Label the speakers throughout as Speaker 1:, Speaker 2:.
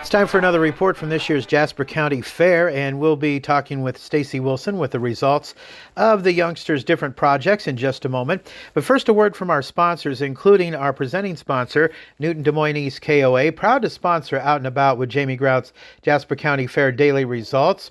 Speaker 1: It's time for another report from this year's Jasper County Fair, and we'll be talking with Stacy Wilson with the results of the youngsters' different projects in just a moment. But first, a word from our sponsors, including our presenting sponsor, Newton Des Moines East KOA, proud to sponsor Out and About with Jamie Grout's Jasper County Fair daily results.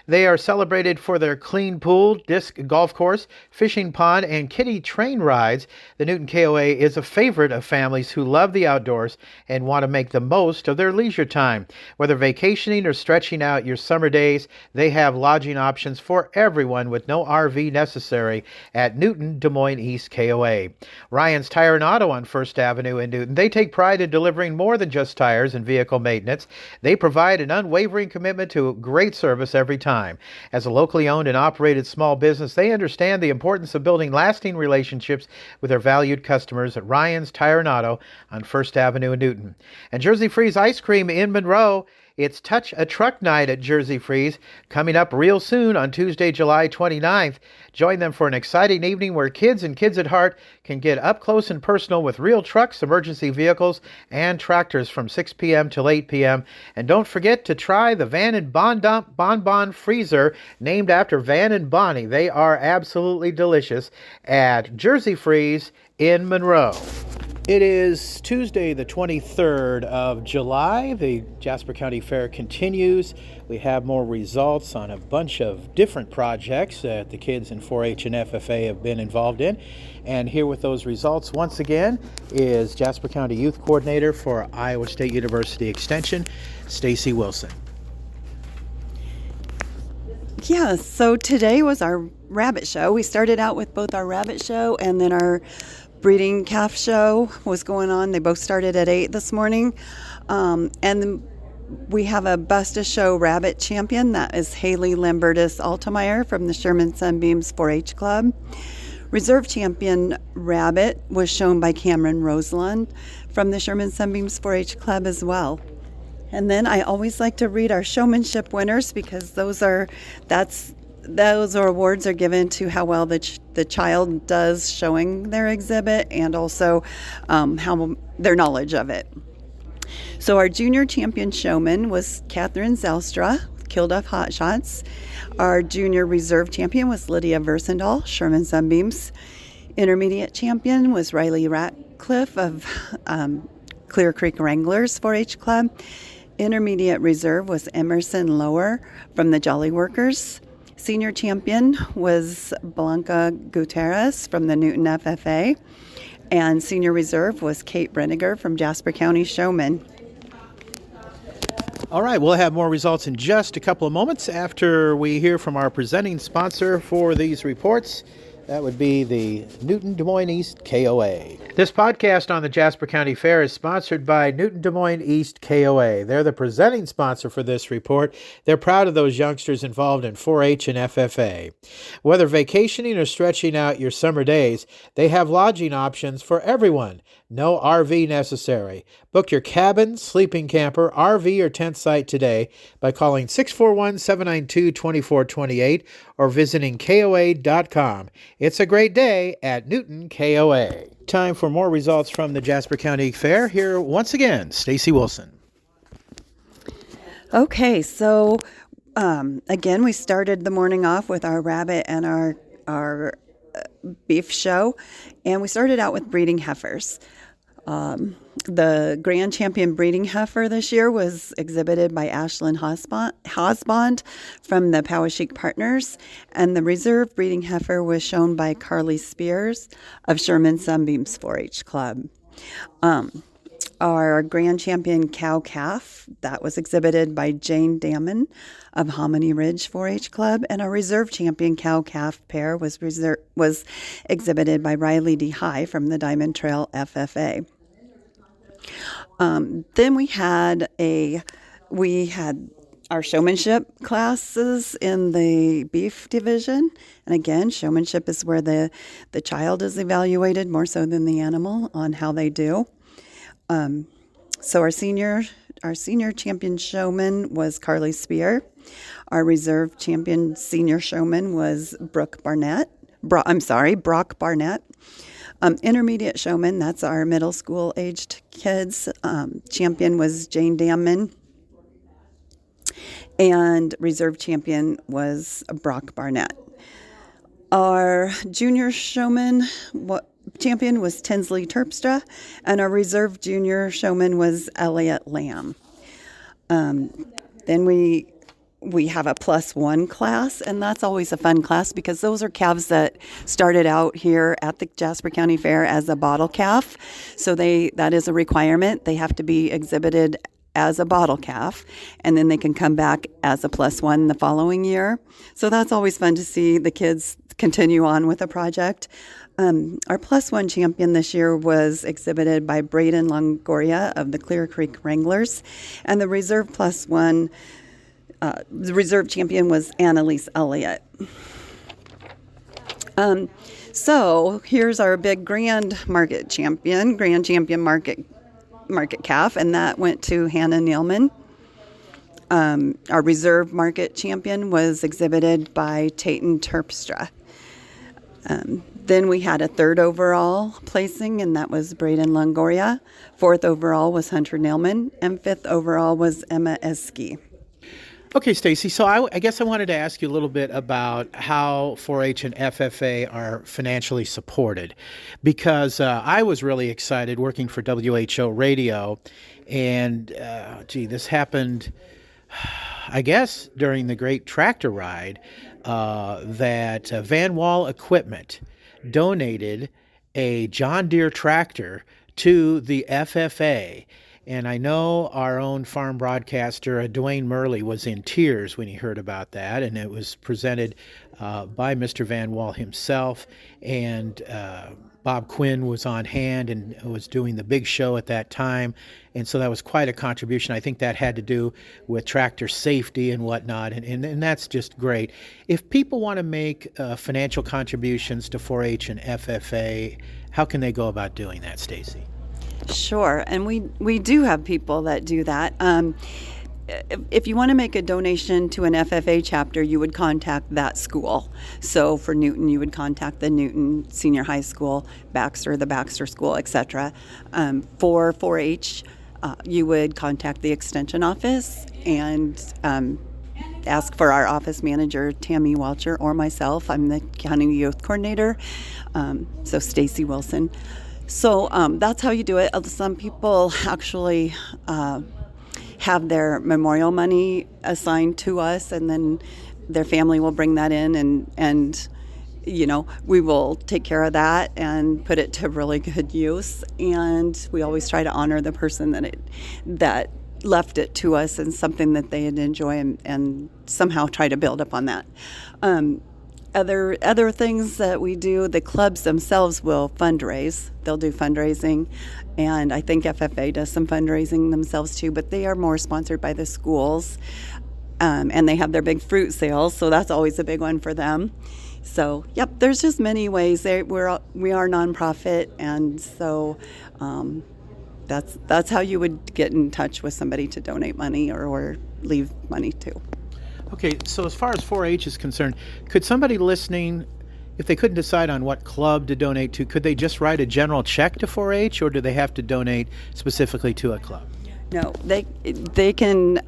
Speaker 1: They are celebrated for their clean pool, disc golf course, fishing pond, and kiddie train rides. The Newton KOA is a favorite of families who love the outdoors and want to make the most of their leisure time. Whether vacationing or stretching out your summer days, they have lodging options for everyone with no RV necessary at Newton Des Moines East KOA. Ryan's Tire and Auto on First Avenue in Newton. They take pride in delivering more than just tires and vehicle maintenance. They provide an unwavering commitment to great service every time. As a locally owned and operated small business, they understand the importance of building lasting relationships with their valued customers at Ryan's Tire and Auto on First Avenue in Newton. And Jersey Freeze Ice Cream in Monroe. It's Touch a Truck Night at Jersey Freeze, coming up real soon on Tuesday, July 29th. Join them for an exciting evening where kids and kids at heart can get up close and personal with real trucks, emergency vehicles, and tractors from 6 p.m. till 8 p.m. And don't forget to try the Van and Bonbon Freezer, named after Van and Bonnie. They are absolutely delicious at Jersey Freeze in Monroe. It is Tuesday, the 23rd of July. The Jasper County Fair continues. We have more results on a bunch of different projects that the kids in 4-H and FFA have been involved in. And here with those results once again is Jasper County Youth Coordinator for Iowa State University Extension, Stacy Wilson.
Speaker 2: Yeah, so today was our rabbit show. We started out with both our rabbit show and then our breeding calf show was going on. They both started at 8 this morning. And we have a Busta Show rabbit champion. That is Haley Lambertus Altemeyer from the Sherman Sunbeams 4-H Club. Reserve champion rabbit was shown by Cameron Roseland from the Sherman Sunbeams 4-H Club as well. And then I always like to read our showmanship winners because those awards are given to how well the child does showing their exhibit and also how their knowledge of it. So our junior champion showman was Catherine Zelstra, Kilduff Hot Shots. Our junior reserve champion was Lydia Versendahl, Sherman Sunbeams. Intermediate champion was Riley Ratcliffe of Clear Creek Wranglers 4-H Club. Intermediate reserve was Emerson Lower from the Jolly Workers. Senior champion was Blanca Gutierrez from the Newton FFA. And senior reserve was Kate Brenniger from Jasper County Showman.
Speaker 1: All right, we'll have more results in just a couple of moments after we hear from our presenting sponsor for these reports. That would be the Newton Des Moines East KOA. This podcast on the Jasper County Fair is sponsored by Newton Des Moines East KOA. They're the presenting sponsor for this report. They're proud of those youngsters involved in 4-H and FFA. Whether vacationing or stretching out your summer days, they have lodging options for everyone. No RV necessary. Book your cabin, sleeping camper, RV, or tent site today by calling 641-792-2428 or visiting KOA.com. It's a great day at Newton KOA. Time for more results from the Jasper County Fair. Here once again, Stacy Wilson.
Speaker 2: Okay, so again, we started the morning off with our rabbit and our beef show, and we started out with breeding heifers. The grand champion breeding heifer this year was exhibited by Ashlyn Hosbond from the Poweshiek Partners, and the reserve breeding heifer was shown by Carly Spears of Sherman Sunbeams 4-H Club. Our grand champion cow-calf, that was exhibited by Jane Damon of Hominy Ridge 4-H Club, and our reserve champion cow-calf pair was exhibited by Riley D. High from the Diamond Trail FFA. Then we had our showmanship classes in the beef division, and again, showmanship is where the child is evaluated more so than the animal on how they do. So our senior champion showman was Carly Spear. Our reserve champion senior showman was Brooke Barnett Brock Barnett. Intermediate showman, that's our middle school aged kids. Champion was Jane Damman. And reserve champion was Brock Barnett. Our junior showman champion was Tinsley Terpstra, and our reserve junior showman was Elliot Lamb. Then we have a +1 class, and that's always a fun class because those are calves that started out here at the Jasper County Fair as a bottle calf. So that is a requirement. They have to be exhibited as a bottle calf, and then they can come back as a +1 the following year. So that's always fun to see the kids continue on with a project. Our +1 champion this year was exhibited by Braden Longoria of the Clear Creek Wranglers, and the reserve +1, the reserve champion was Annalise Elliott. So here's our big grand champion market calf, and that went to Hannah Nealman. Our reserve market champion was exhibited by Tayton Terpstra. Then we had a 3rd overall placing, and that was Braden Longoria. 4th overall was Hunter Nealman, and 5th overall was Emma Eski.
Speaker 1: Okay, Stacy, so I guess I wanted to ask you a little bit about how 4-H and FFA are financially supported, because I was really excited working for WHO Radio, and this happened, I guess, during the Great Tractor Ride, that Van Wall Equipment donated a John Deere tractor to the FFA. And I know our own farm broadcaster, Dwayne Murley, was in tears when he heard about that. And it was presented by Mr. Van Wall himself. And Bob Quinn was on hand and was doing the big show at that time. And so that was quite a contribution. I think that had to do with tractor safety and whatnot. And that's just great. If people want to make financial contributions to 4-H and FFA, how can they go about doing that, Stacy?
Speaker 2: Sure, and we do have people that do that. If you want to make a donation to an FFA chapter, you would contact that school. So for Newton, you would contact the Newton Senior High School, Baxter, the Baxter School, etc. For 4-H, you would contact the Extension office and ask for our office manager, Tammy Welcher, or myself. I'm the County Youth Coordinator, so Stacy Wilson. So that's how you do it. Some people actually have their memorial money assigned to us, and then their family will bring that in, and we will take care of that and put it to really good use. And we always try to honor the person that left it to us and something that they'd enjoy, and somehow try to build up on that. Other things that we do, the clubs themselves will fundraise. They'll do fundraising, and I think FFA does some fundraising themselves too, but they are more sponsored by the schools, and they have their big fruit sales, so that's always a big one for them. So, yep, there's just many ways. We are nonprofit, and so that's how you would get in touch with somebody to donate money or leave money to.
Speaker 1: Okay, so as far as 4-H is concerned, could somebody listening, if they couldn't decide on what club to donate to, could they just write a general check to 4-H, or do they have to donate specifically to a club?
Speaker 2: No, they can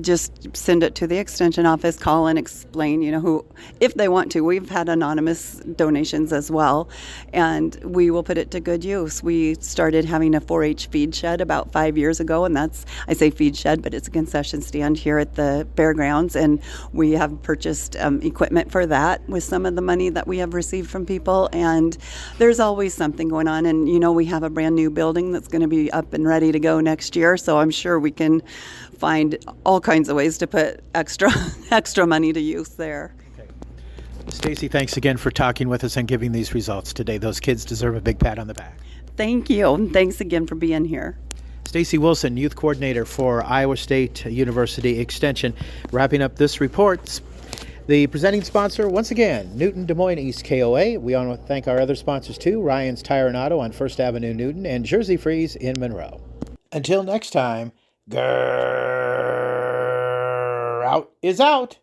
Speaker 2: just send it to the Extension office, call and explain, who, if they want to. We've had anonymous donations as well, and we will put it to good use. We started having a 4-H feed shed about 5 years ago, and I say feed shed, but it's a concession stand here at the fairgrounds, and we have purchased equipment for that with some of the money that we have received from people, and there's always something going on. And we have a brand new building that's going to be up and ready to go next year, so I'm sure we can find all kinds of ways to put extra money to use there.
Speaker 1: Okay. Stacy, thanks again for talking with us and giving these results today. Those kids deserve a big pat on the back.
Speaker 2: Thank you, and thanks again for being here.
Speaker 1: Stacy Wilson, Youth Coordinator for Iowa State University Extension, wrapping up this report. The presenting sponsor, once again, Newton, Des Moines, East KOA. We want to thank our other sponsors too, Ryan's Tire and Auto on First Avenue, Newton, and Jersey Freeze in Monroe. Until next time, out is out.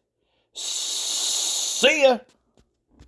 Speaker 1: See ya.